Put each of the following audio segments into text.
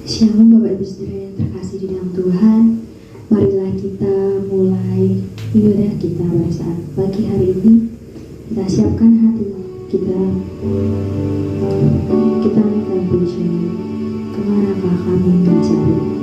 Shalom Bapak Ibu Saudara yang terkasih di dalam Tuhan. Marilah kita mulai ibadah kita pada saat pagi hari ini. Kita siapkan hati kita naikkan pujian. Kemanakah kami mencari?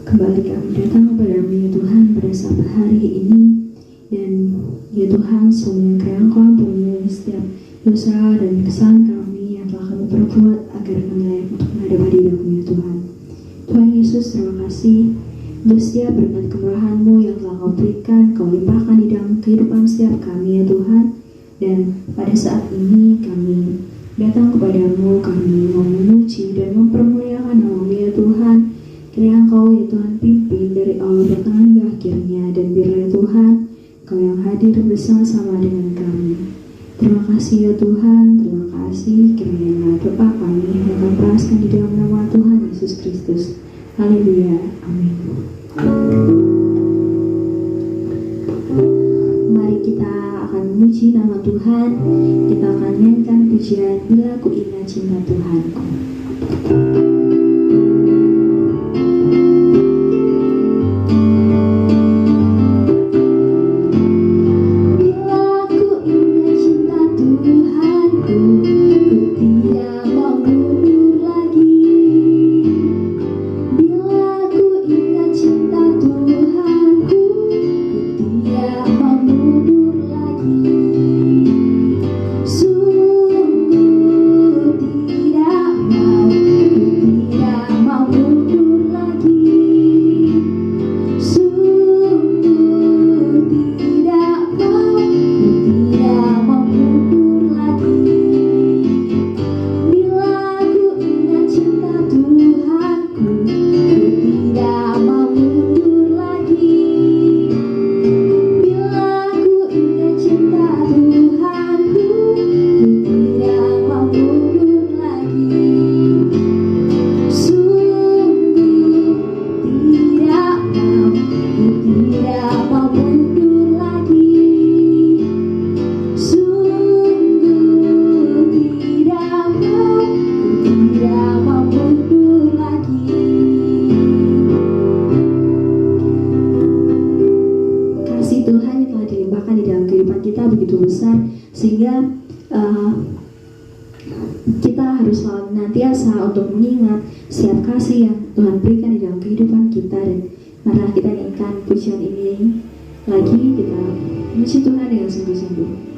Kembali kami datang kepada-Mu ya Tuhan pada saat hari ini. Dan ya Tuhan, semuanya kiranya Engkau ampuni setiap dosa dan kesalahan kami yang telah kami perbuat agar kami layak untuk menghadap hadirat-Mu ya Tuhan. Tuhan Yesus, terima kasih untuk setiap berkat kemurahan-Mu yang telah Kau berikan, Kau limpahkan di dalam kehidupan setiap kami ya Tuhan. Dan pada saat ini kami datang kepada-Mu, kami mau memuji dan mempermuliakan nama-Mu ya Tuhan. Kiranya Engkau ya Tuhan pimpin dari awal pertengahan hingga akhirnya, dan biarlah ya Tuhan Kau yang hadir bersama-sama dengan kami. Terima kasih ya Tuhan, terima kasih. Kiranya doa kami yang akan peraskan di dalam nama Tuhan Yesus Kristus. Haleluya, amin. Mari kita akan memuji nama Tuhan. Kita akan nyanyikan pujian Bila Ku Ingat Cinta Tuhanku. Sehingga kita harus selalu nantiasa untuk mengingat setiap kasih yang Tuhan berikan di dalam kehidupan kita. Dan marilah kita nyanyikan pujian ini lagi, kita memuji Tuhan dengan sungguh-sungguh.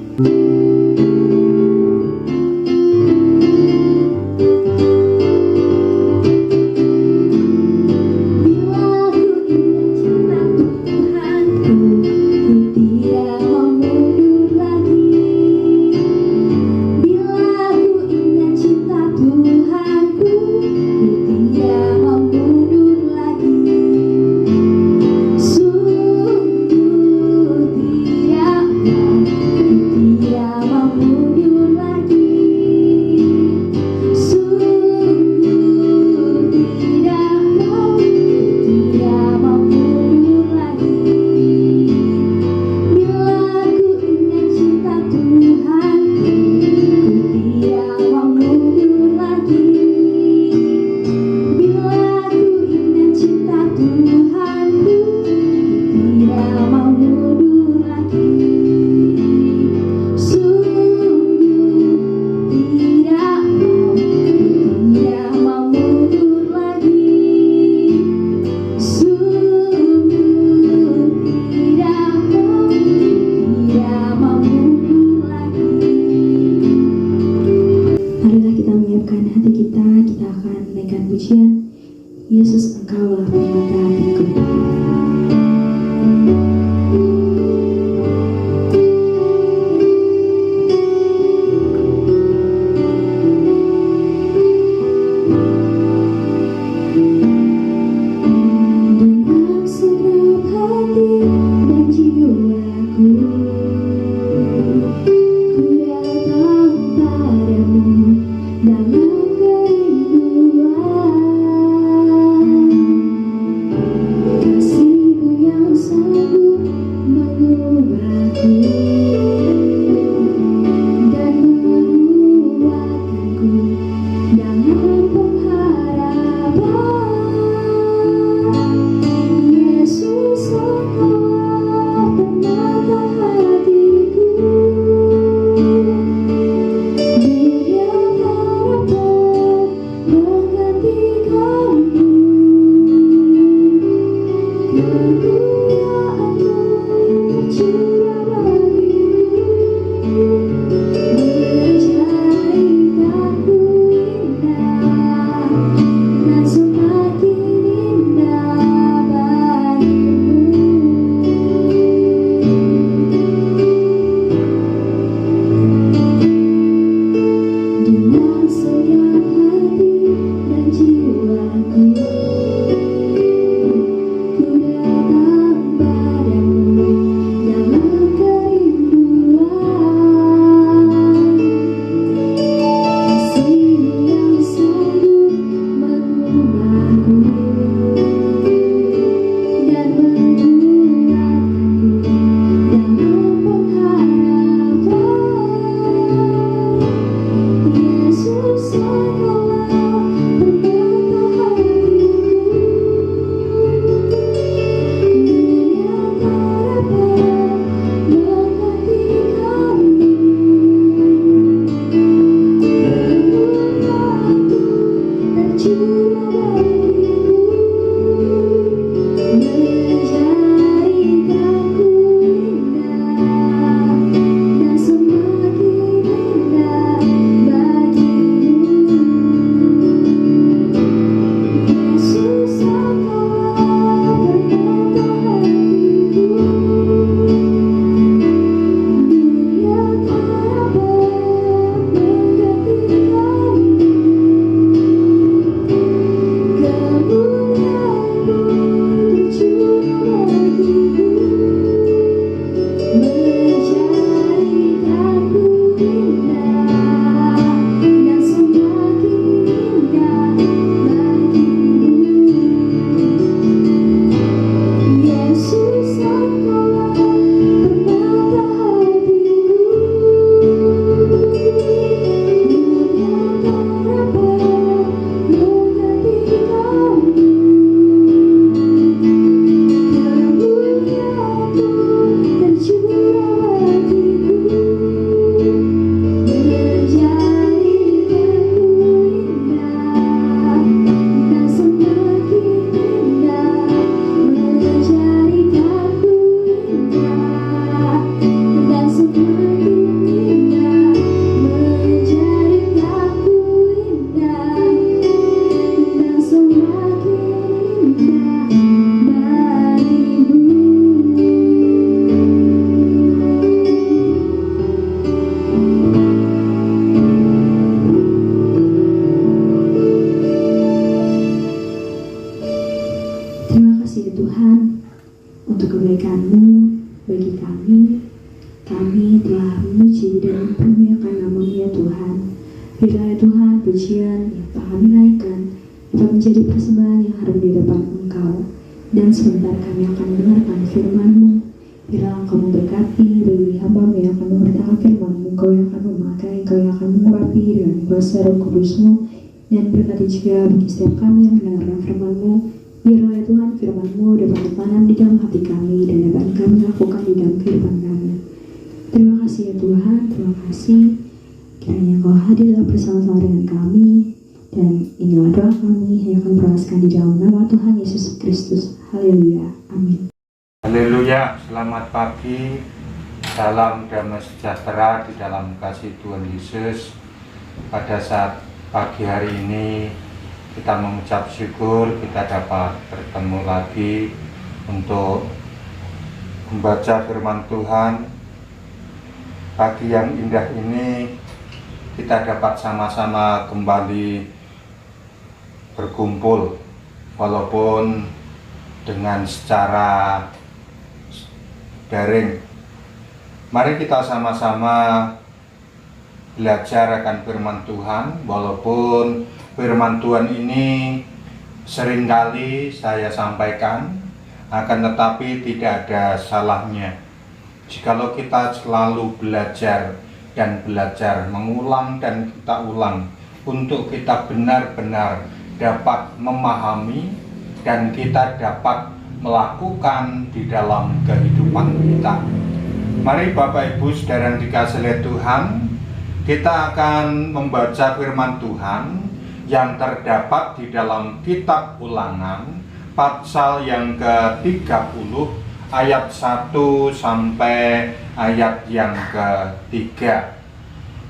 Yesus, Engkaulah permata hatiku. Dengan segenap hati dan jiwaku, ku datang padamu dalam kerinduan. Kasih kasih ya Tuhan untuk kebaikan-Mu bagi kami. Kami telah memuji dan mempermuliakan nama-Mu ya Tuhan. Bila ya Tuhan pujian yang telah kami naikkan dapat menjadi persembahan yang harum di depan Engkau. Dan sebentar kami akan mendengarkan firman-Mu. Bila Engkau memberkati bagi hamba-Mu yang akan memberitakan firman-Mu, Engkau yang akan memakai, Engkau yang akan mengurapi dengan kuasa Roh Kudus-Mu. Dan berkati juga bagi setiap kami yang mendengarkan firman-Mu. Biarlah ya Tuhan firman-Mu dapat ditanam di dalam hati kami dan dapat kami lakukan di dalam kehidupan kami. Terima kasih ya Tuhan, terima kasih. Kiranya Engkau hadir bersama-sama dengan kami. Dan inilah doa kami yang akan beraskan di dalam nama Tuhan Yesus Kristus. Haleluya. Amin. Haleluya. Selamat pagi. Salam damai sejahtera di dalam kasih Tuhan Yesus. Pada saat pagi hari ini kita mengucap syukur kita dapat bertemu lagi untuk membaca firman Tuhan. Pagi yang indah ini kita dapat sama-sama kembali berkumpul walaupun dengan secara daring. Mari kita sama-sama belajar akan firman Tuhan, walaupun firman Tuhan ini seringkali saya sampaikan, akan tetapi tidak ada salahnya jikalau kita selalu belajar dan belajar, mengulang dan kita ulang, untuk kita benar-benar dapat memahami dan kita dapat melakukan di dalam kehidupan kita. Mari Bapak Ibu Saudara yang dikasihi oleh Tuhan, kita akan membaca firman Tuhan yang terdapat di dalam kitab Ulangan pasal yang ke-30 ayat 1 sampai ayat yang ke-3.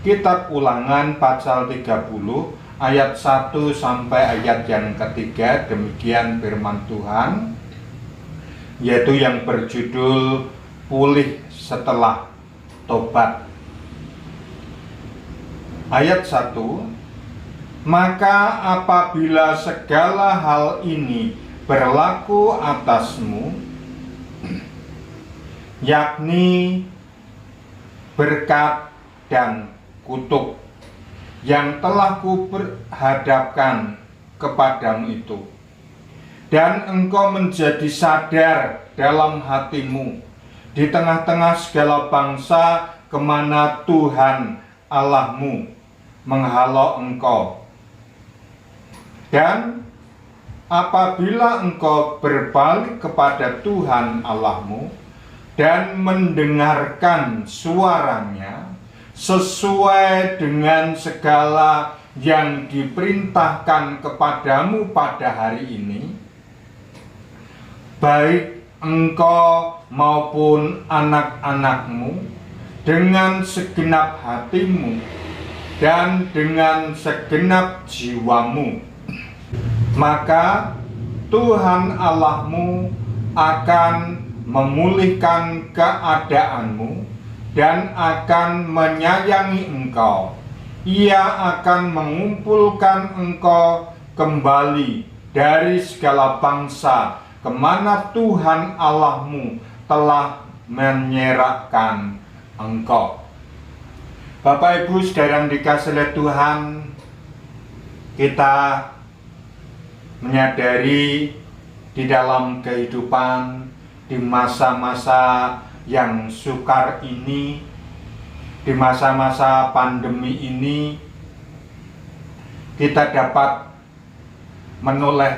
Kitab Ulangan pasal 30 ayat 1 sampai ayat yang ke-3, demikian firman Tuhan, yaitu yang berjudul Pulih Setelah Tobat. Ayat 1, maka apabila segala hal ini berlaku atasmu, yakni berkat dan kutuk yang telah kuperhadapkan kepadamu itu, dan engkau menjadi sadar dalam hatimu di tengah-tengah segala bangsa kemana Tuhan Allahmu menghalau engkau. Dan apabila engkau berbalik kepada Tuhan Allahmu dan mendengarkan suaranya sesuai dengan segala yang diperintahkan kepadamu pada hari ini, baik engkau maupun anak-anakmu, dengan segenap hatimu dan dengan segenap jiwamu, maka Tuhan Allahmu akan memulihkan keadaanmu dan akan menyayangi engkau. Ia akan mengumpulkan engkau kembali dari segala bangsa kemana Tuhan Allahmu telah menyerahkan engkau. Bapak Ibu Saudara yang dikasihi oleh Tuhan, kita menyadari di dalam kehidupan di masa-masa yang sukar ini, di masa-masa pandemi ini, kita dapat menoleh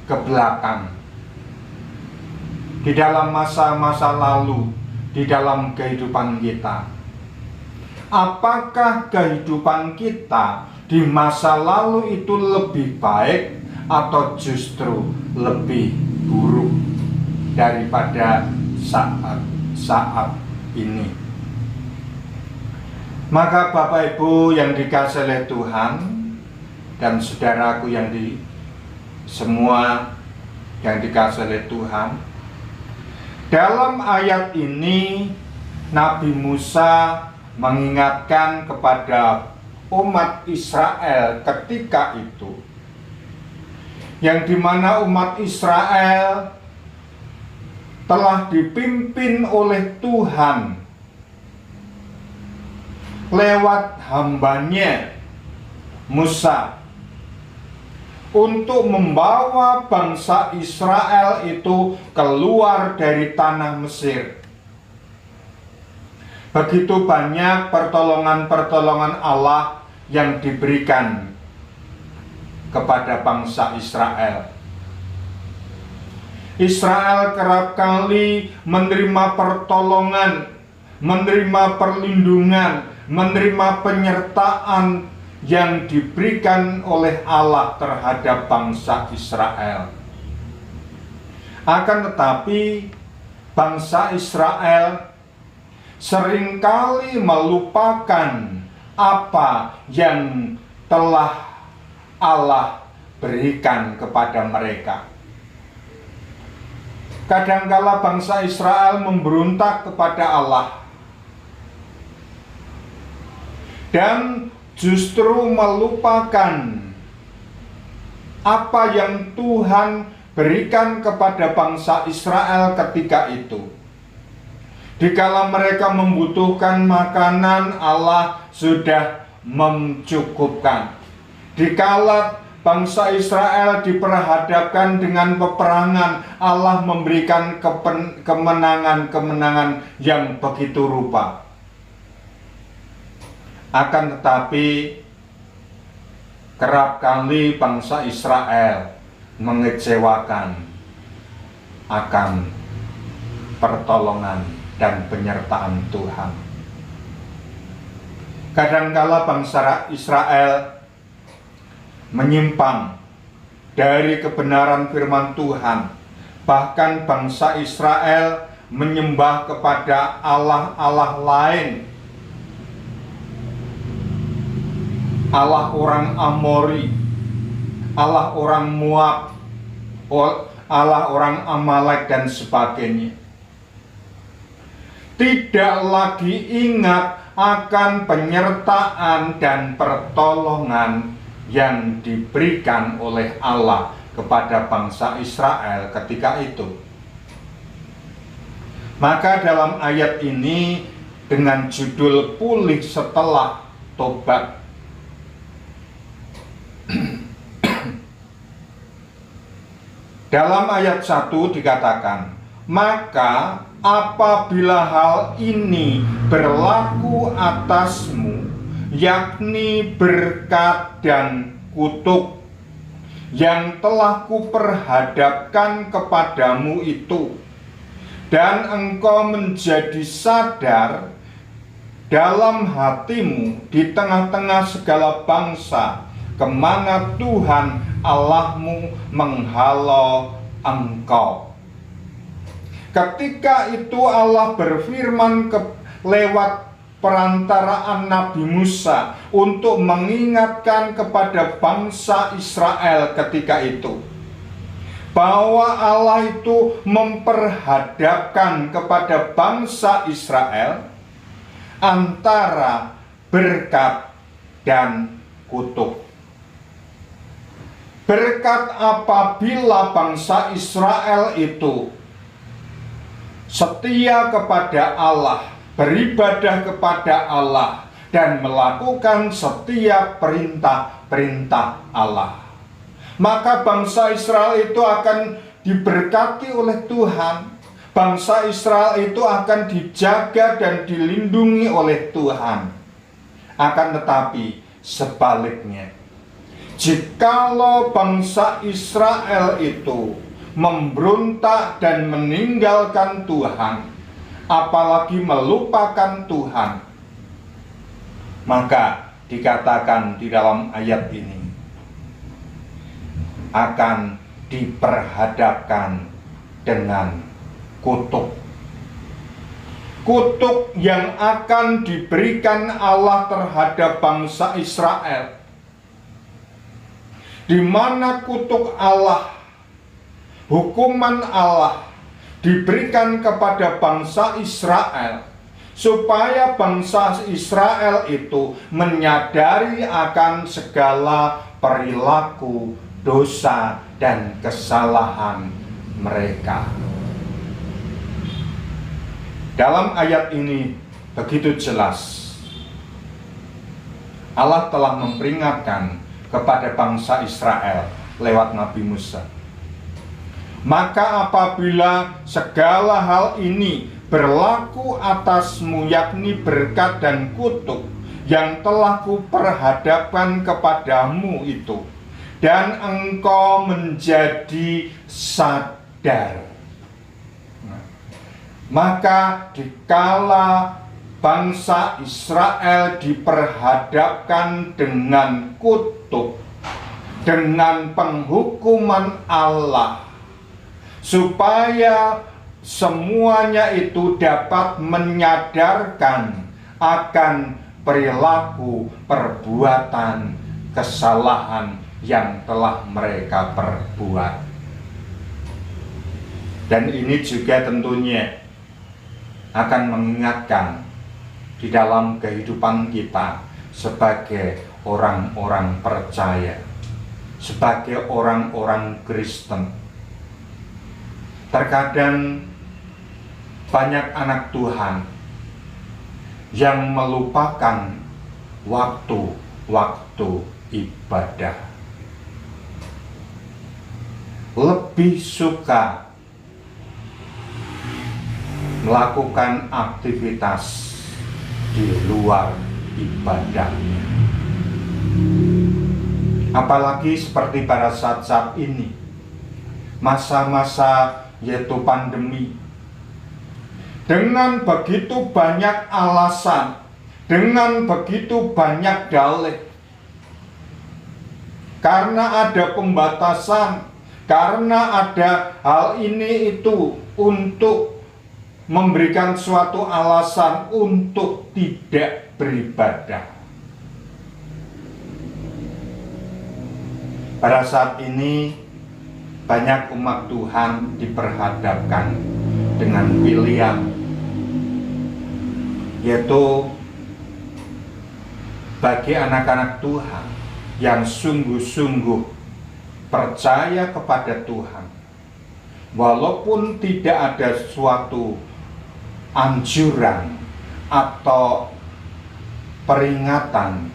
ke belakang di dalam masa-masa lalu, di dalam kehidupan kita. Apakah kehidupan kita di masa lalu itu lebih baik atau justru lebih buruk daripada saat ini? Maka Bapak Ibu yang dikasihi oleh Tuhan dan saudaraku yang semua yang dikasihi oleh Tuhan, dalam ayat ini Nabi Musa mengingatkan kepada umat Israel ketika itu, yang dimana umat Israel telah dipimpin oleh Tuhan lewat hambanya Musa untuk membawa bangsa Israel itu keluar dari tanah Mesir. Begitu banyak pertolongan-pertolongan Allah yang diberikan kepada bangsa Israel. Israel kerap kali menerima pertolongan, menerima perlindungan, menerima penyertaan yang diberikan oleh Allah terhadap bangsa Israel. Akan tetapi bangsa Israel seringkali melupakan apa yang telah Allah berikan kepada mereka. Kadangkala bangsa Israel memberontak kepada Allah dan justru melupakan apa yang Tuhan berikan kepada bangsa Israel ketika itu. Dikala mereka membutuhkan makanan, Allah sudah mencukupkan. Dikala bangsa Israel diperhadapkan dengan peperangan, Allah memberikan kemenangan-kemenangan yang begitu rupa. Akan tetapi kerap kali bangsa Israel mengecewakan akan pertolongan dan penyertaan Tuhan. Kadangkala bangsa Israel menyimpang dari kebenaran firman Tuhan. Bahkan bangsa Israel menyembah kepada Allah-Allah lain, Allah orang Amori, Allah orang Moab, Allah orang Amalek dan sebagainya. Tidak lagi ingat akan penyertaan dan pertolongan yang diberikan oleh Allah kepada bangsa Israel ketika itu. Maka dalam ayat ini dengan judul pulih setelah tobat, dalam ayat 1 dikatakan, maka apabila hal ini berlaku atasmu, yakni berkat dan kutuk yang telah kuperhadapkan kepadamu itu, dan engkau menjadi sadar dalam hatimu di tengah-tengah segala bangsa kemana Tuhan Allahmu menghalau engkau. Ketika itu Allah berfirman lewat perantaraan Nabi Musa untuk mengingatkan kepada bangsa Israel ketika itu bahwa Allah itu memperhadapkan kepada bangsa Israel antara berkat dan kutuk. Berkat apabila bangsa Israel itu setia kepada Allah, beribadah kepada Allah, dan melakukan setiap perintah-perintah Allah. Maka bangsa Israel itu akan diberkati oleh Tuhan. Bangsa Israel itu akan dijaga dan dilindungi oleh Tuhan. Akan tetapi sebaliknya, jikalau bangsa Israel itu memberontak dan meninggalkan Tuhan, apalagi melupakan Tuhan, maka dikatakan di dalam ayat ini akan diperhadapkan dengan kutuk. Kutuk yang akan diberikan Allah terhadap bangsa Israel, di mana kutuk Allah, hukuman Allah diberikan kepada bangsa Israel, supaya bangsa Israel itu menyadari akan segala perilaku dosa dan kesalahan mereka. Dalam ayat ini begitu jelas Allah telah memperingatkan kepada bangsa Israel lewat Nabi Musa. Maka apabila segala hal ini berlaku atasmu, yakni berkat dan kutuk yang telah kuperhadapkan kepadamu itu, dan engkau menjadi sadar, maka dikala bangsa Israel diperhadapkan dengan kutuk, dengan penghukuman Allah, supaya semuanya itu dapat menyadarkan akan perilaku perbuatan kesalahan yang telah mereka perbuat. Dan ini juga tentunya akan mengingatkan di dalam kehidupan kita sebagai orang-orang percaya, sebagai orang-orang Kristen. Terkadang banyak anak Tuhan yang melupakan waktu-waktu ibadah, lebih suka melakukan aktivitas di luar ibadahnya. Apalagi seperti pada saat-saat ini, masa-masa yaitu pandemi, dengan begitu banyak alasan, dengan begitu banyak dalih, karena ada pembatasan, karena ada hal ini itu untuk memberikan suatu alasan untuk tidak beribadah. Pada saat ini banyak umat Tuhan diperhadapkan dengan pilihan, yaitu bagi anak-anak Tuhan yang sungguh-sungguh percaya kepada Tuhan, walaupun tidak ada suatu anjuran atau peringatan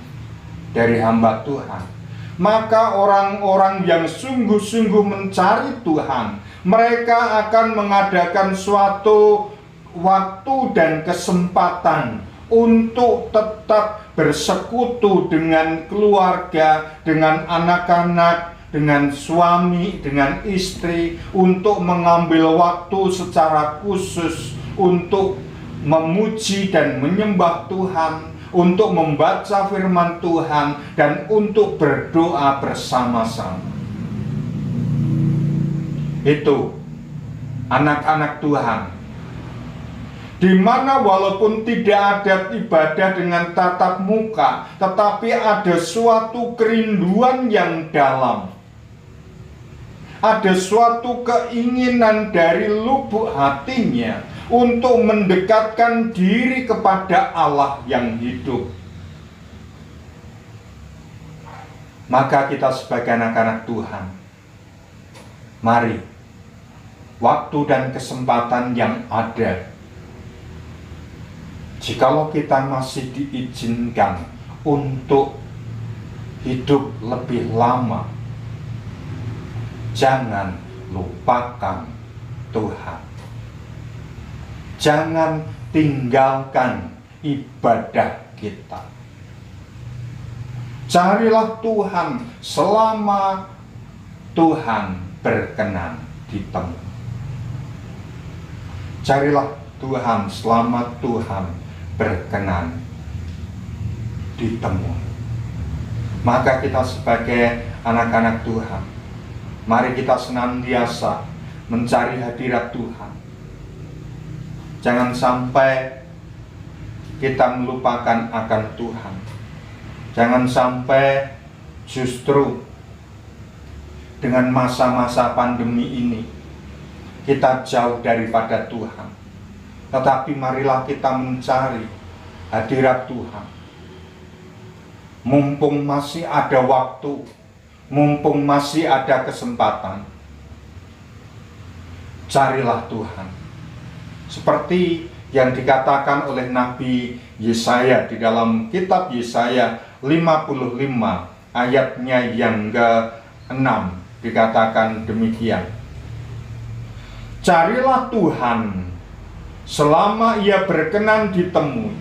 dari hamba Tuhan, maka orang-orang yang sungguh-sungguh mencari Tuhan, mereka akan mengadakan suatu waktu dan kesempatan untuk tetap bersekutu dengan keluarga, dengan anak-anak, dengan suami, dengan istri, untuk mengambil waktu secara khusus untuk memuji dan menyembah Tuhan, untuk membaca firman Tuhan, dan untuk berdoa bersama-sama. Itu anak-anak Tuhan, di mana walaupun tidak ada ibadah dengan tatap muka, tetapi ada suatu kerinduan yang dalam, ada suatu keinginan dari lubuk hatinya untuk mendekatkan diri kepada Allah yang hidup. Maka kita sebagai anak-anak Tuhan, mari waktu dan kesempatan yang ada, jikalau kita masih diizinkan untuk hidup lebih lama, jangan lupakan Tuhan. Jangan tinggalkan ibadah kita. Carilah Tuhan selama Tuhan berkenan ditemui. Carilah Tuhan selama Tuhan berkenan ditemui. Maka kita sebagai anak-anak Tuhan, mari kita senantiasa mencari hadirat Tuhan. Jangan sampai kita melupakan akan Tuhan. Jangan sampai justru dengan masa-masa pandemi ini kita jauh daripada Tuhan. Tetapi marilah kita mencari hadirat Tuhan. Mumpung masih ada waktu, mumpung masih ada kesempatan, carilah Tuhan. Seperti yang dikatakan oleh Nabi Yesaya di dalam kitab Yesaya 55 ayatnya yang ke-6, dikatakan demikian. Carilah Tuhan selama ia berkenan ditemui,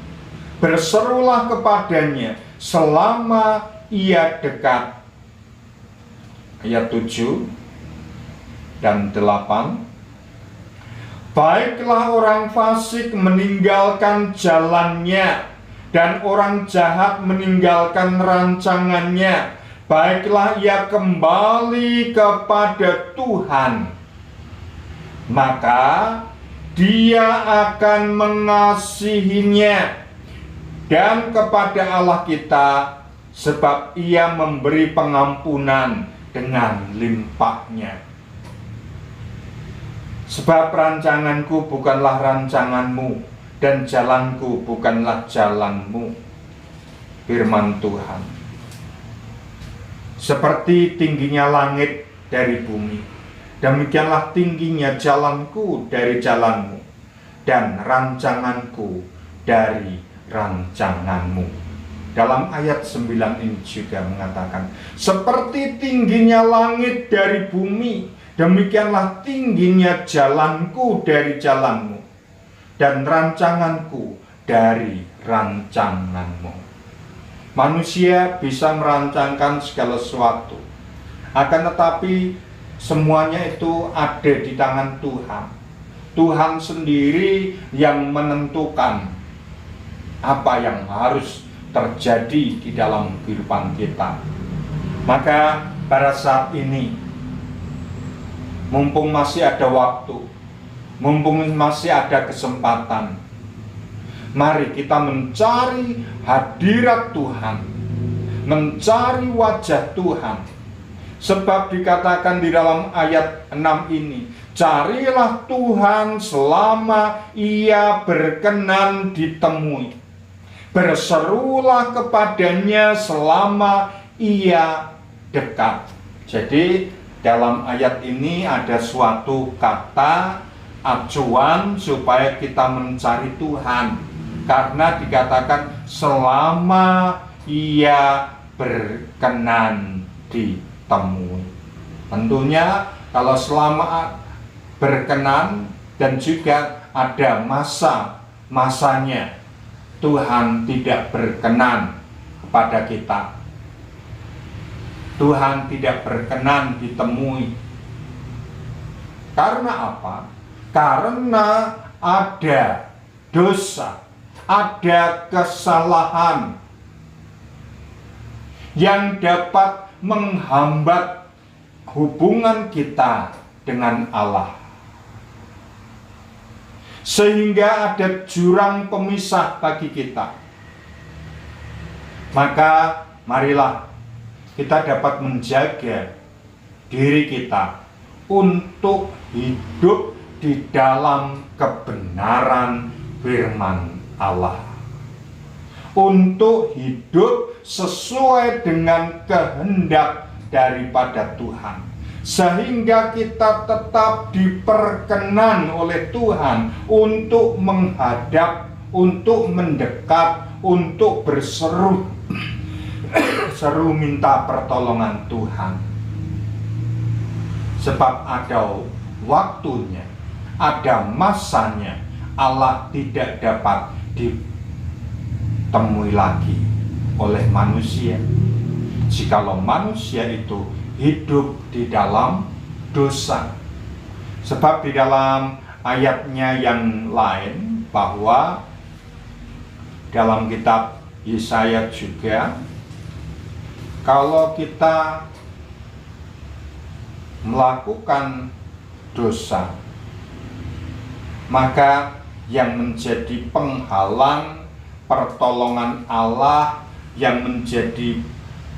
berserulah kepadanya selama ia dekat. Ayat 7 dan 8. Baiklah orang fasik meninggalkan jalannya, dan orang jahat meninggalkan rancangannya. Baiklah ia kembali kepada Tuhan, maka Dia akan mengasihinya, dan kepada Allah kita, sebab Ia memberi pengampunan dengan limpahnya. Sebab rancanganku bukanlah rancanganmu, dan jalanku bukanlah jalanmu. Firman Tuhan. Seperti tingginya langit dari bumi, demikianlah tingginya jalanku dari jalanmu, dan rancanganku dari rancanganmu. Dalam ayat 9 ini juga mengatakan, seperti tingginya langit dari bumi, demikianlah tingginya jalanku dari jalanmu, dan rancanganku dari rancanganmu. Manusia bisa merancangkan segala sesuatu, akan tetapi semuanya itu ada di tangan Tuhan. Tuhan sendiri yang menentukan apa yang harus terjadi di dalam kehidupan kita. Maka pada saat ini, mumpung masih ada waktu, mumpung masih ada kesempatan, mari kita mencari hadirat Tuhan, mencari wajah Tuhan. Sebab dikatakan di dalam ayat 6 ini, carilah Tuhan selama ia berkenan ditemui, berserulah kepadanya selama ia dekat. Jadi dalam ayat ini ada suatu kata acuan supaya kita mencari Tuhan, karena dikatakan selama ia berkenan ditemui. Tentunya kalau selama berkenan dan juga ada masanya Tuhan tidak berkenan kepada kita, Tuhan tidak berkenan ditemui. Karena apa? Karena ada dosa, ada kesalahan yang dapat menghambat hubungan kita dengan Allah, sehingga ada jurang pemisah bagi kita. Maka marilah kita dapat menjaga diri kita untuk hidup di dalam kebenaran firman Allah, untuk hidup sesuai dengan kehendak daripada Tuhan, sehingga kita tetap diperkenan oleh Tuhan untuk menghadap, untuk mendekat, untuk berseru seru minta pertolongan Tuhan. Sebab ada waktunya, ada masanya, Allah tidak dapat ditemui lagi oleh manusia jikalau manusia itu hidup di dalam dosa. Sebab di dalam ayatnya yang lain, bahwa dalam kitab Yesaya juga, kalau kita melakukan dosa, maka yang menjadi penghalang pertolongan Allah, yang menjadi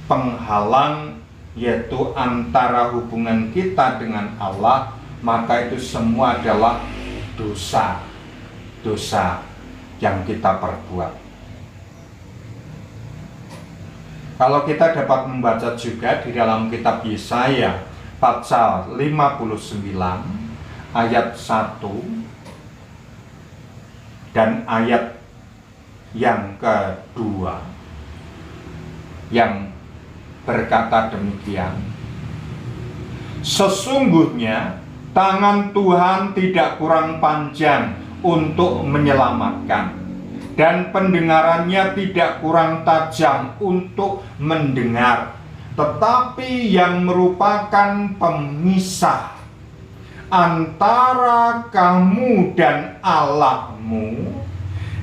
penghalang yaitu antara hubungan kita dengan Allah, maka itu semua adalah dosa yang kita perbuat. Kalau kita dapat membaca juga di dalam kitab Yesaya pasal 59 ayat 1, Dan ayat yang kedua yang berkata demikian, sesungguhnya tangan Tuhan tidak kurang panjang untuk menyelamatkan, dan pendengarannya tidak kurang tajam untuk mendengar, tetapi yang merupakan pemisah antara kamu dan Allahmu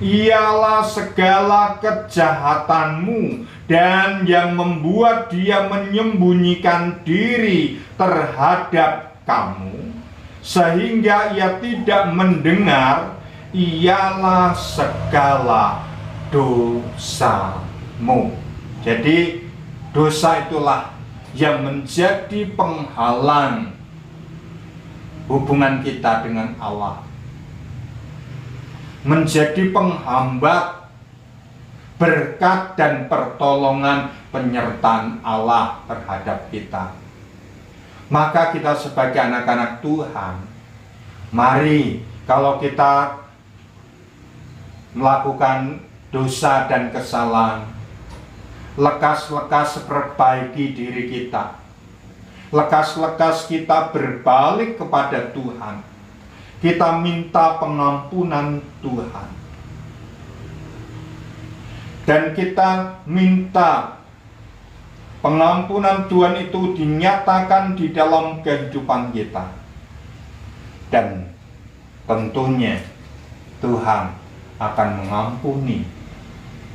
ialah segala kejahatanmu, dan yang membuat dia menyembunyikan diri terhadap kamu sehingga ia tidak mendengar ialah segala dosamu. Jadi dosa itulah yang menjadi penghalang hubungan kita dengan Allah, menjadi penghambat berkat dan pertolongan penyertaan Allah terhadap kita. Maka kita sebagai anak-anak Tuhan, mari kalau kita melakukan dosa dan kesalahan, lekas-lekas perbaiki diri kita, lekas-lekas kita berbalik kepada Tuhan, kita minta pengampunan Tuhan, dan kita minta pengampunan Tuhan itu dinyatakan di dalam kehidupan kita. Dan tentunya Tuhan akan mengampuni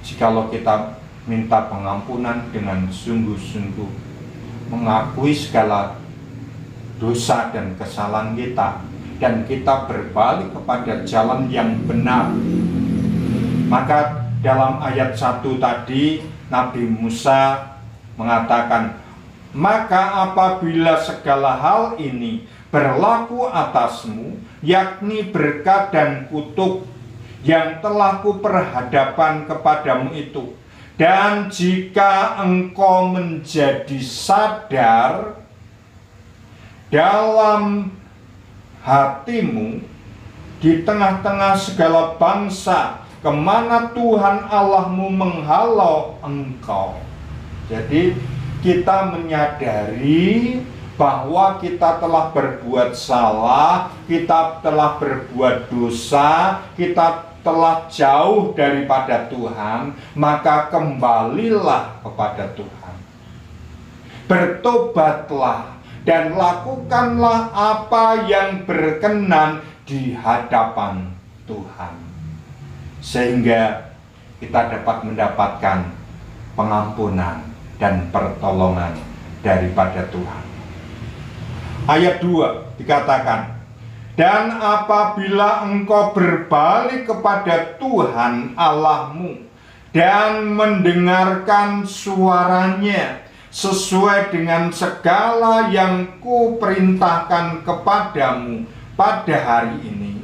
jikalau kita minta pengampunan dengan sungguh-sungguh, mengakui segala dosa dan kesalahan kita, dan kita berbalik kepada jalan yang benar. Maka dalam ayat 1 tadi Nabi Musa mengatakan, maka apabila segala hal ini berlaku atasmu, yakni berkat dan kutuk yang telah kuperhadapkan kepadamu itu, dan jika engkau menjadi sadar dalam hatimu di tengah-tengah segala bangsa kemana Tuhan Allahmu menghalau engkau. Jadi kita menyadari bahwa kita telah berbuat salah, kita telah berbuat dosa, kita telah jauh daripada Tuhan, maka kembalilah kepada Tuhan. Bertobatlah dan lakukanlah apa yang berkenan di hadapan Tuhan, sehingga kita dapat mendapatkan pengampunan dan pertolongan daripada Tuhan. Ayat 2 dikatakan, dan apabila engkau berbalik kepada Tuhan Allahmu dan mendengarkan suaranya sesuai dengan segala yang kuperintahkan kepadamu pada hari ini,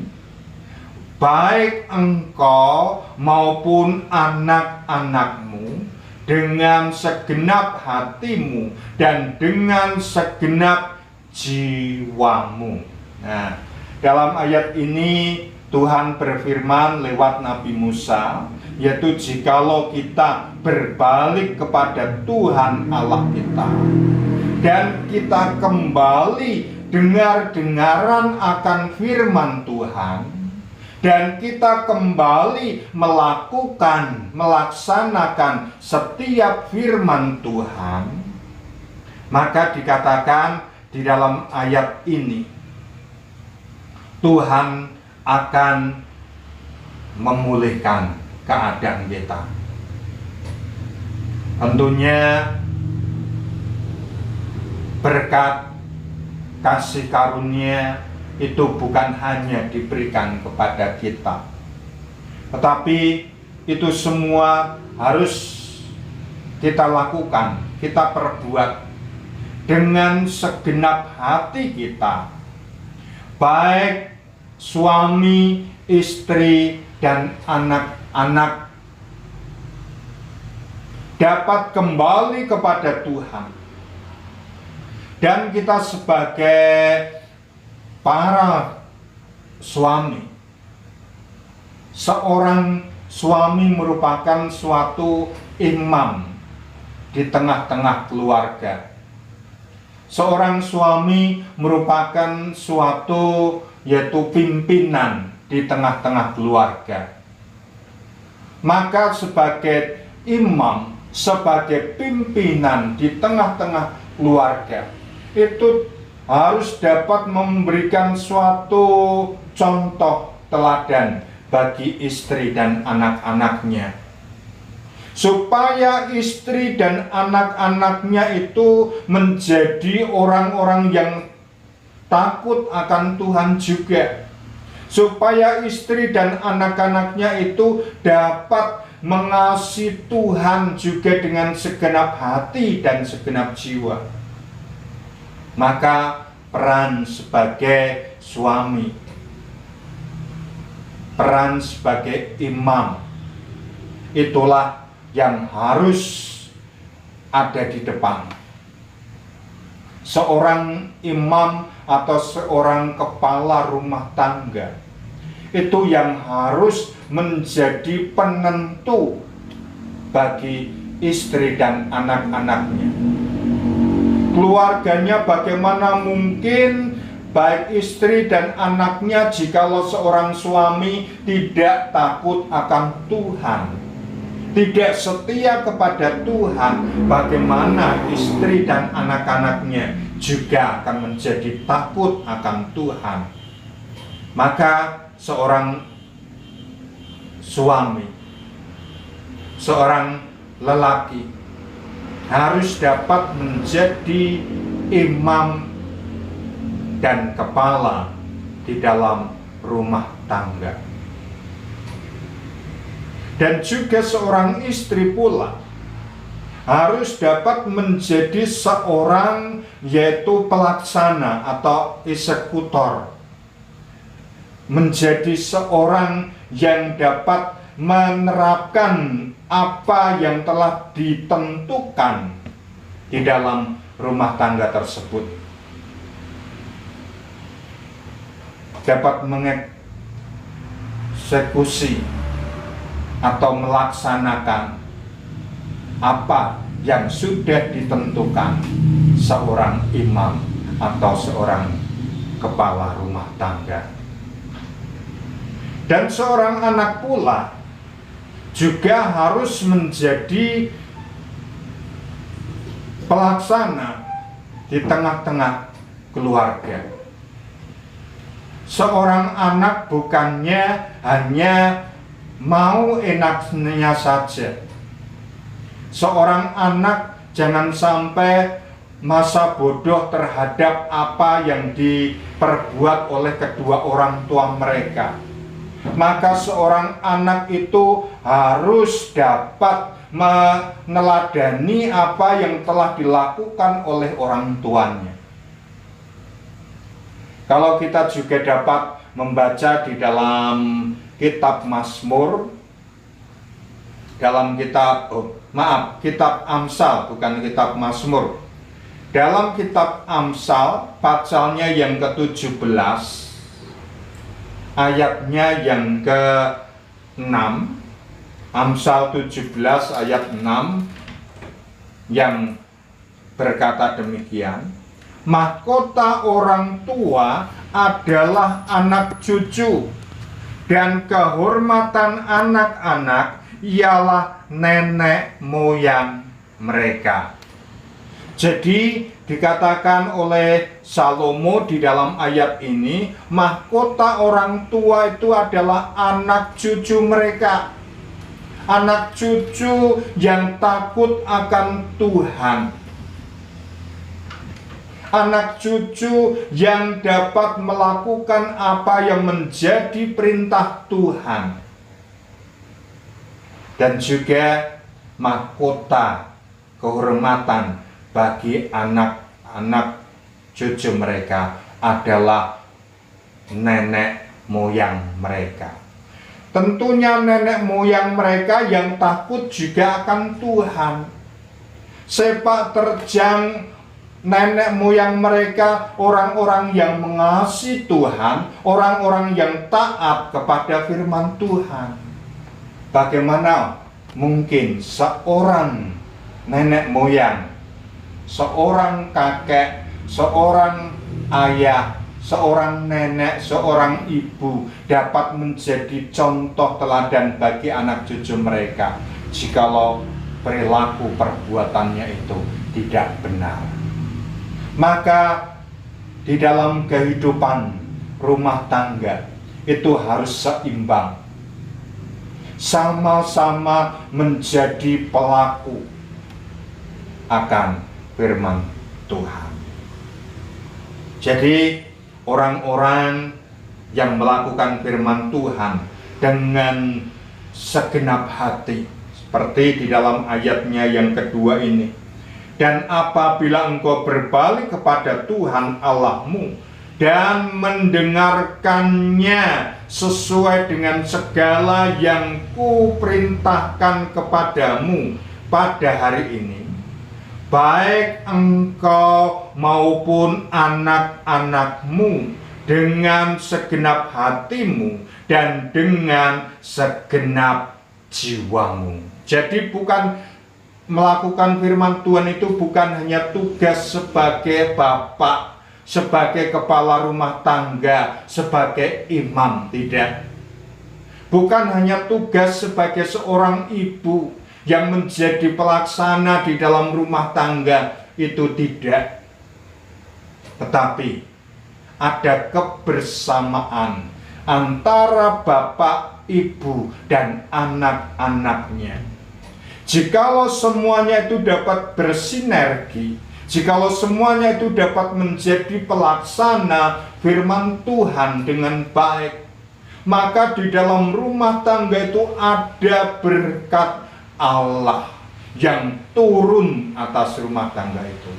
baik engkau maupun anak-anakmu, dengan segenap hatimu dan dengan segenap jiwamu. Nah, dalam ayat ini Tuhan berfirman lewat Nabi Musa, yaitu jikalau kita berbalik kepada Tuhan Allah kita, dan kita kembali dengar-dengaran akan firman Tuhan, dan kita kembali melaksanakan setiap firman Tuhan, maka dikatakan di dalam ayat ini Tuhan akan memulihkan keadaan kita. Tentunya berkat kasih karunia itu bukan hanya diberikan kepada kita, tetapi itu semua harus kita lakukan, kita perbuat dengan segenap hati kita, baik suami, istri, dan anak-anak dapat kembali kepada Tuhan. Dan kita sebagai para suami seorang suami merupakan suatu imam di tengah-tengah keluarga. Seorang suami merupakan suatu yaitu pimpinan di tengah-tengah keluarga. Maka sebagai imam, sebagai pimpinan di tengah-tengah keluarga, itu harus dapat memberikan suatu contoh teladan bagi istri dan anak-anaknya, supaya istri dan anak-anaknya itu menjadi orang-orang yang takut akan Tuhan juga, supaya istri dan anak-anaknya itu dapat mengasihi Tuhan juga dengan segenap hati dan segenap jiwa. Maka peran sebagai suami, peran sebagai imam, itulah yang harus ada di depan. Seorang imam atau seorang kepala rumah tangga itu yang harus menjadi penentu bagi istri dan anak-anaknya. Keluarganya bagaimana mungkin baik istri dan anaknya jikalau seorang suami tidak takut akan Tuhan, tidak setia kepada Tuhan, bagaimana istri dan anak-anaknya juga akan menjadi takut akan Tuhan. Maka seorang suami, seorang lelaki harus dapat menjadi imam dan kepala di dalam rumah tangga. Dan juga seorang istri pula harus dapat menjadi seorang yaitu pelaksana atau eksekutor, menjadi seorang yang dapat menerapkan apa yang telah ditentukan di dalam rumah tangga tersebut, dapat mengeksekusi atau melaksanakan apa yang sudah ditentukan seorang imam atau seorang kepala rumah tangga. Dan seorang anak pula juga harus menjadi pelaksana di tengah-tengah keluarga. Seorang anak bukannya hanya mau enaknya saja. Seorang anak jangan sampai masa bodoh terhadap apa yang diperbuat oleh kedua orang tua mereka. Maka seorang anak itu harus dapat meneladani apa yang telah dilakukan oleh orang tuanya. Kalau kita juga dapat membaca di dalam kitab Mazmur, dalam kitab kitab Amsal, bukan kitab Mazmur. Dalam kitab Amsal, pasalnya yang ke-17, ayatnya yang ke-6, Amsal 17 ayat 6, yang berkata demikian, mahkota orang tua adalah anak cucu, dan kehormatan anak-anak ialah nenek moyang mereka. Jadi dikatakan oleh Salomo di dalam ayat ini, mahkota orang tua itu adalah anak cucu mereka. Anak cucu yang takut akan Tuhan. Anak cucu yang dapat melakukan apa yang menjadi perintah Tuhan. Dan juga mahkota kehormatan bagi anak-anak cucu mereka adalah nenek moyang mereka. Tentunya nenek moyang mereka yang takut juga akan Tuhan. Sepak terjang nenek moyang mereka orang-orang yang mengasihi Tuhan, orang-orang yang taat kepada firman Tuhan. Bagaimana mungkin seorang nenek moyang, seorang kakek, seorang ayah, seorang nenek, seorang ibu dapat menjadi contoh teladan bagi anak cucu mereka jikalau perilaku perbuatannya itu tidak benar? Maka di dalam kehidupan rumah tangga itu harus seimbang, sama-sama menjadi pelaku akan firman Tuhan. Jadi orang-orang yang melakukan firman Tuhan dengan segenap hati, seperti di dalam ayatnya yang kedua ini, dan apabila engkau berbalik kepada Tuhan Allahmu dan mendengarkannya sesuai dengan segala yang kuperintahkan kepadamu pada hari ini, baik engkau maupun anak-anakmu dengan segenap hatimu dan dengan segenap jiwamu. Jadi bukan melakukan firman Tuhan itu bukan hanya tugas sebagai bapak, sebagai kepala rumah tangga, sebagai imam, tidak. Bukan hanya tugas sebagai seorang ibu yang menjadi pelaksana di dalam rumah tangga, itu tidak. Tetapi ada kebersamaan antara bapak, ibu, dan anak-anaknya. Jikalau semuanya itu dapat bersinergi, jikalau semuanya itu dapat menjadi pelaksana firman Tuhan dengan baik, maka di dalam rumah tangga itu ada berkat Allah yang turun atas rumah tangga itu.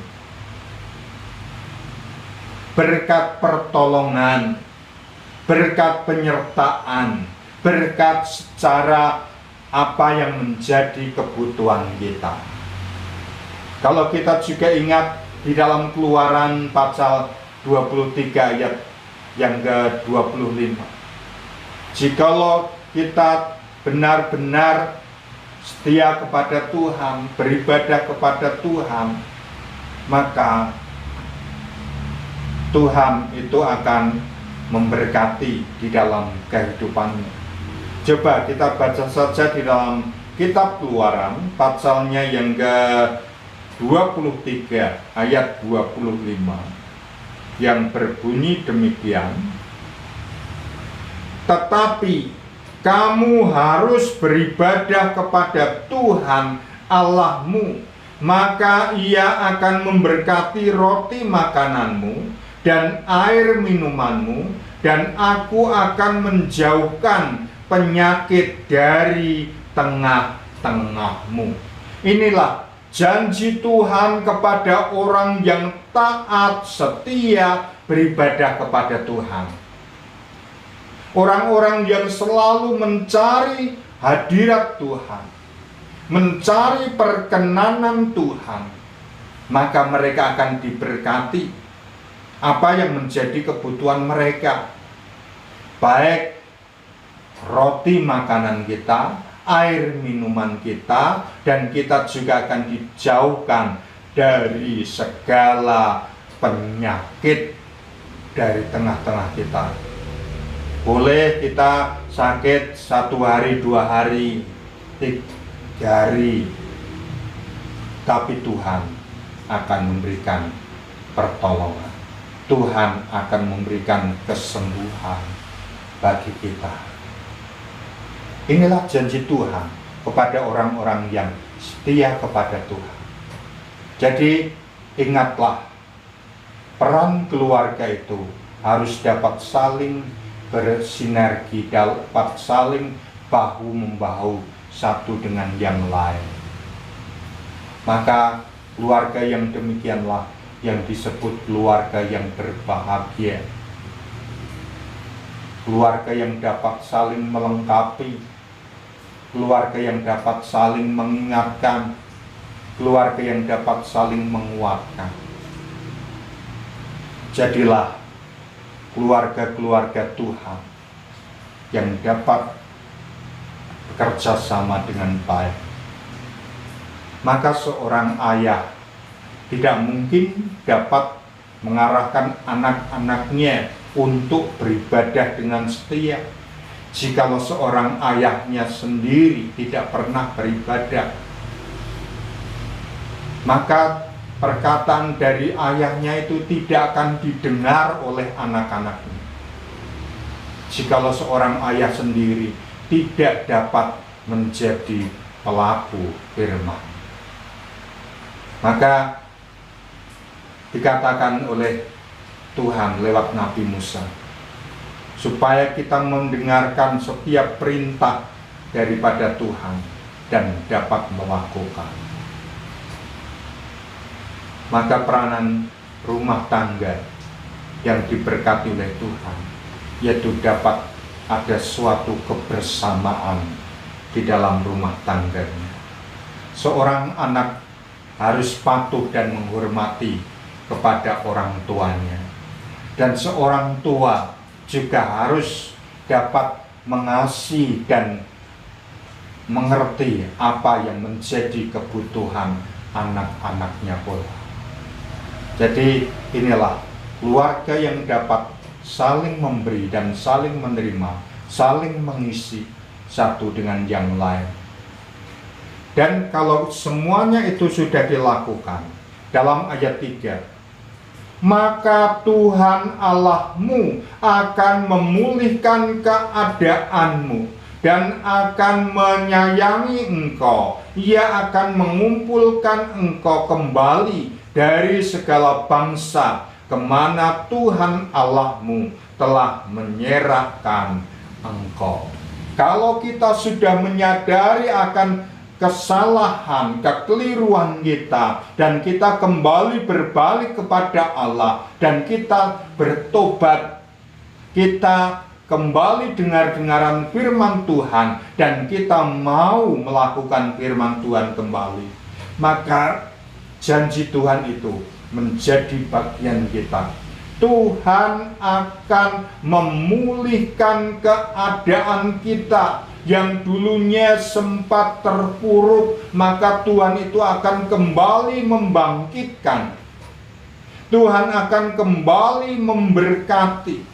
Berkat pertolongan, berkat penyertaan, berkat secara apa yang menjadi kebutuhan kita. Kalau kita juga ingat di dalam Keluaran pasal 23 ayat yang ke-25, jikalau kita benar-benar setia kepada Tuhan, beribadah kepada Tuhan, maka Tuhan itu akan memberkati di dalam kehidupannya. Coba kita baca saja di dalam kitab Keluaran pasalnya yang ke-23 ayat 25 yang berbunyi demikian. Tetapi kamu harus beribadah kepada Tuhan Allahmu, maka Ia akan memberkati roti makananmu dan air minumanmu, dan aku akan menjauhkan penyakit dari tengah-tengahmu. Inilah janji Tuhan kepada orang yang taat, setia, beribadah kepada Tuhan. Orang-orang yang selalu mencari hadirat Tuhan, mencari perkenanan Tuhan, maka mereka akan diberkati apa yang menjadi kebutuhan mereka, baik roti makanan kita, air minuman kita, dan kita juga akan dijauhkan dari segala penyakit dari tengah-tengah kita. Boleh kita sakit 1 hari, 2 hari, 3 hari, tapi Tuhan akan memberikan pertolongan. Tuhan akan memberikan kesembuhan bagi kita. Inilah janji Tuhan kepada orang-orang yang setia kepada Tuhan. Jadi ingatlah, peran keluarga itu harus dapat saling bersinergi, dapat saling bahu-membahu satu dengan yang lain. Maka keluarga yang demikianlah yang disebut keluarga yang berbahagia. Keluarga yang dapat saling melengkapi, keluarga yang dapat saling mengingatkan, keluarga yang dapat saling menguatkan. Jadilah keluarga-keluarga Tuhan yang dapat bekerja sama dengan baik. Maka seorang ayah tidak mungkin dapat mengarahkan anak-anaknya untuk beribadah dengan setia jikalau seorang ayahnya sendiri tidak pernah beribadah. Maka perkataan dari ayahnya itu tidak akan didengar oleh anak-anaknya jikalau seorang ayah sendiri tidak dapat menjadi pelaku firman. Maka dikatakan oleh Tuhan lewat Nabi Musa, supaya kita mendengarkan setiap perintah daripada Tuhan dan dapat melakukan. Maka peranan rumah tangga yang diberkati oleh Tuhan, yaitu dapat ada suatu kebersamaan di dalam rumah tangganya. Seorang anak harus patuh dan menghormati kepada orang tuanya, dan seorang tua juga harus dapat mengasihi dan mengerti apa yang menjadi kebutuhan anak-anaknya pula. Jadi inilah keluarga yang dapat saling memberi dan saling menerima, saling mengisi satu dengan yang lain. Dan kalau semuanya itu sudah dilakukan, dalam ayat 3, maka Tuhan Allahmu akan memulihkan keadaanmu dan akan menyayangi engkau. Ia akan mengumpulkan engkau kembali dari segala bangsa kemana Tuhan Allahmu telah menyerahkan engkau. Kalau kita sudah menyadari akan kesalahan, kekeliruan kita, dan kita kembali berbalik kepada Allah, dan kita bertobat, kita kembali dengar-dengaran firman Tuhan, dan kita mau melakukan firman Tuhan kembali, maka janji Tuhan itu menjadi bagian kita. Tuhan akan memulihkan keadaan kita yang dulunya sempat terpuruk, maka Tuhan itu akan kembali membangkitkan. Tuhan akan kembali memberkati.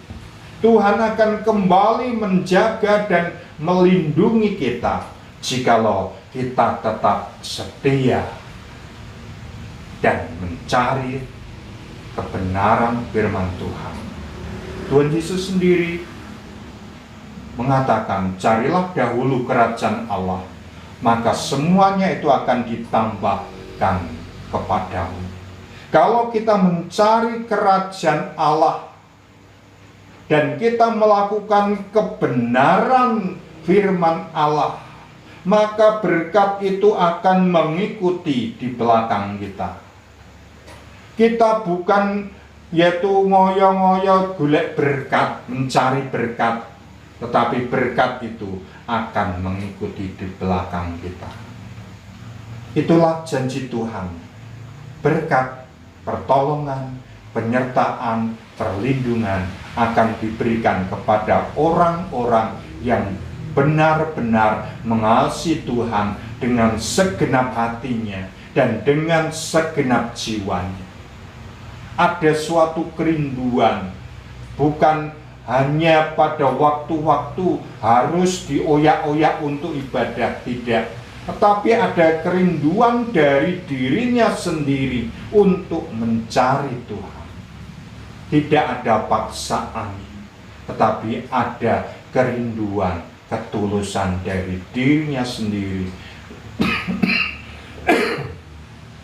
Tuhan akan kembali menjaga dan melindungi kita jikalau kita tetap setia dan mencari kebenaran firman Tuhan. Tuhan Yesus sendiri mengatakan, carilah dahulu kerajaan Allah, maka semuanya itu akan ditambahkan kepadamu. Kalau kita mencari kerajaan Allah dan kita melakukan kebenaran firman Allah, maka berkat itu akan mengikuti di belakang kita. Kita bukan yaitu ngoyo-ngoyo golek berkat, mencari berkat, tetapi berkat itu akan mengikuti di belakang kita. Itulah janji Tuhan. Berkat, pertolongan, penyertaan, perlindungan akan diberikan kepada orang-orang yang benar-benar mengasihi Tuhan dengan segenap hatinya dan dengan segenap jiwanya. Ada suatu kerinduan, bukan hanya pada waktu-waktu harus dioyak-oyak untuk ibadah, tidak. Tetapi ada kerinduan dari dirinya sendiri untuk mencari Tuhan. Tidak ada paksaan, tetapi ada kerinduan, ketulusan dari dirinya sendiri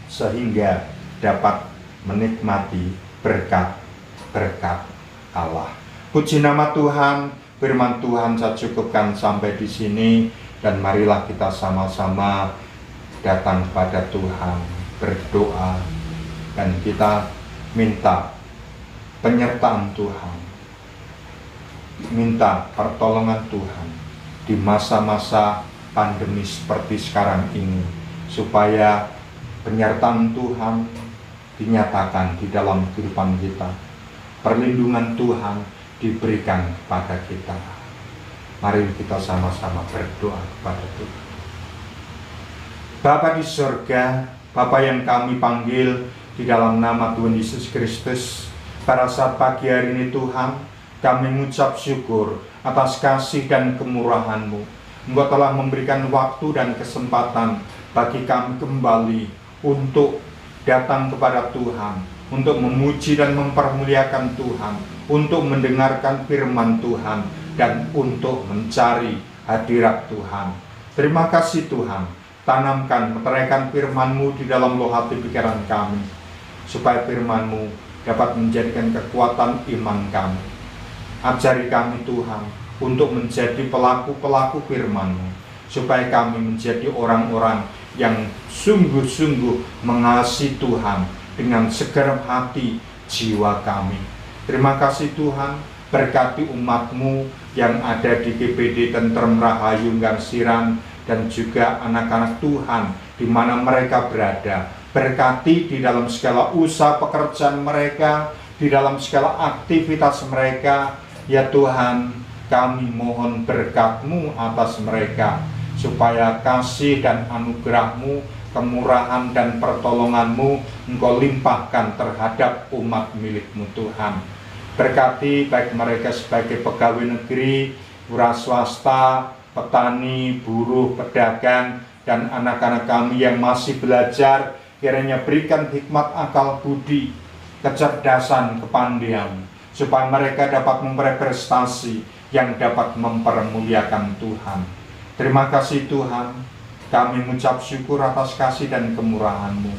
sehingga dapat menikmati berkat-berkat Allah. Puji nama Tuhan, firman Tuhan saya cukupkan sampai di sini, dan marilah kita sama-sama datang pada Tuhan, berdoa, dan kita minta penyertaan Tuhan, minta pertolongan Tuhan di masa-masa pandemi seperti sekarang ini, supaya penyertaan Tuhan dinyatakan di dalam kehidupan kita, perlindungan Tuhan diberikan kepada kita. Mari kita sama-sama berdoa kepada Tuhan. Bapa di surga, Bapa yang kami panggil di dalam nama Tuhan Yesus Kristus, pada saat pagi hari ini Tuhan, kami mengucap syukur atas kasih dan kemurahan-Mu. Engkau telah memberikan waktu dan kesempatan bagi kami kembali untuk datang kepada Tuhan, untuk memuji dan mempermuliakan Tuhan, untuk mendengarkan firman Tuhan, dan untuk mencari hadirat Tuhan. Terima kasih Tuhan, tanamkan, meteraikan firman-Mu di dalam loh hati pikiran kami, supaya firman-Mu dapat menjadikan kekuatan iman kami. Ajari kami Tuhan, untuk menjadi pelaku-pelaku firman-Mu, supaya kami menjadi orang-orang yang sungguh-sungguh mengasihi Tuhan dengan segenap hati jiwa kami. Terima kasih Tuhan, berkati umat-Mu yang ada di GPD Tentrem Rahayu Garsiran dan juga anak-anak Tuhan di mana mereka berada. Berkati di dalam segala usaha pekerjaan mereka, di dalam segala aktivitas mereka. Ya Tuhan, kami mohon berkat-Mu atas mereka, supaya kasih dan anugerah-Mu, kemurahan dan pertolongan-Mu Engkau limpahkan terhadap umat milik-Mu Tuhan. Berkati baik mereka sebagai pegawai negeri, wira swasta, petani, buruh, pedagang, dan anak-anak kami yang masih belajar. Kiranya berikan hikmat akal budi, kecerdasan, kepandaian, supaya mereka dapat memperoleh prestasi yang dapat mempermuliakan Tuhan. Terima kasih Tuhan, kami mengucap syukur atas kasih dan kemurahan-Mu.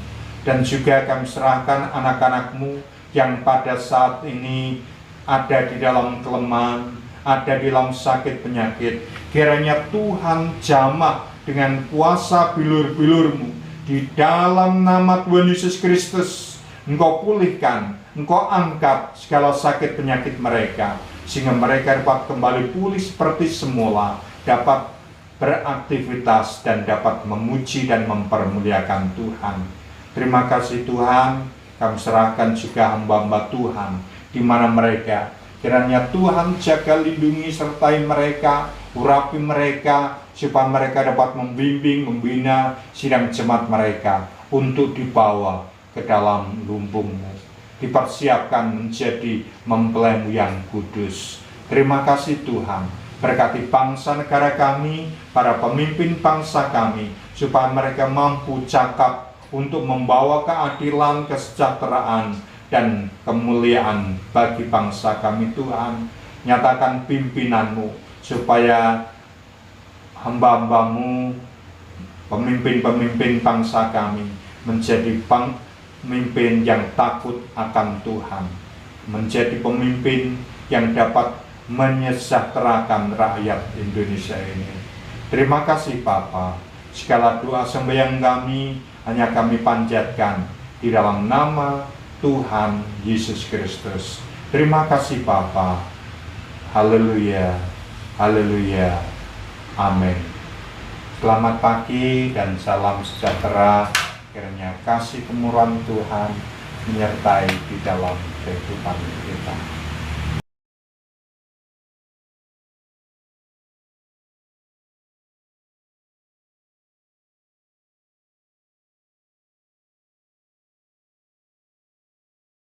Dan juga kami serahkan anak-anak-Mu yang pada saat ini ada di dalam kelemahan, ada di dalam sakit penyakit. Kiranya Tuhan jamah dengan kuasa bilur-bilur-Mu. Di dalam nama Tuhan Yesus Kristus, Engkau pulihkan, Engkau angkat segala sakit penyakit mereka, sehingga mereka dapat kembali pulih seperti semula, dapat beraktivitas dan dapat memuji dan mempermuliakan Tuhan. Terima kasih Tuhan, kami serahkan juga hamba-hamba Tuhan di mana mereka. Kiranya Tuhan jaga, lindungi, sertai mereka, urapi mereka, supaya mereka dapat membimbing, membina sidang jemaat mereka untuk dibawa ke dalam lumbung-Mu, dipersiapkan menjadi mempelai-Mu yang kudus. Terima kasih Tuhan, berkati bangsa negara kami, para pemimpin bangsa kami, supaya mereka mampu cakap untuk membawa keadilan, kesejahteraan, dan kemuliaan bagi bangsa kami Tuhan. Nyatakan pimpinan-Mu, supaya hamba-hamba-Mu, pemimpin-pemimpin bangsa kami, menjadi pemimpin yang takut akan Tuhan, menjadi pemimpin yang dapat menyejahterakan rakyat Indonesia ini. Terima kasih Bapa, segala doa sembahyang kami hanya kami panjatkan di dalam nama Tuhan Yesus Kristus. Terima kasih Bapa. Haleluya, haleluya, amin. Selamat pagi dan salam sejahtera. Kiranya kasih kemurahan Tuhan menyertai di dalam kehidupan kita.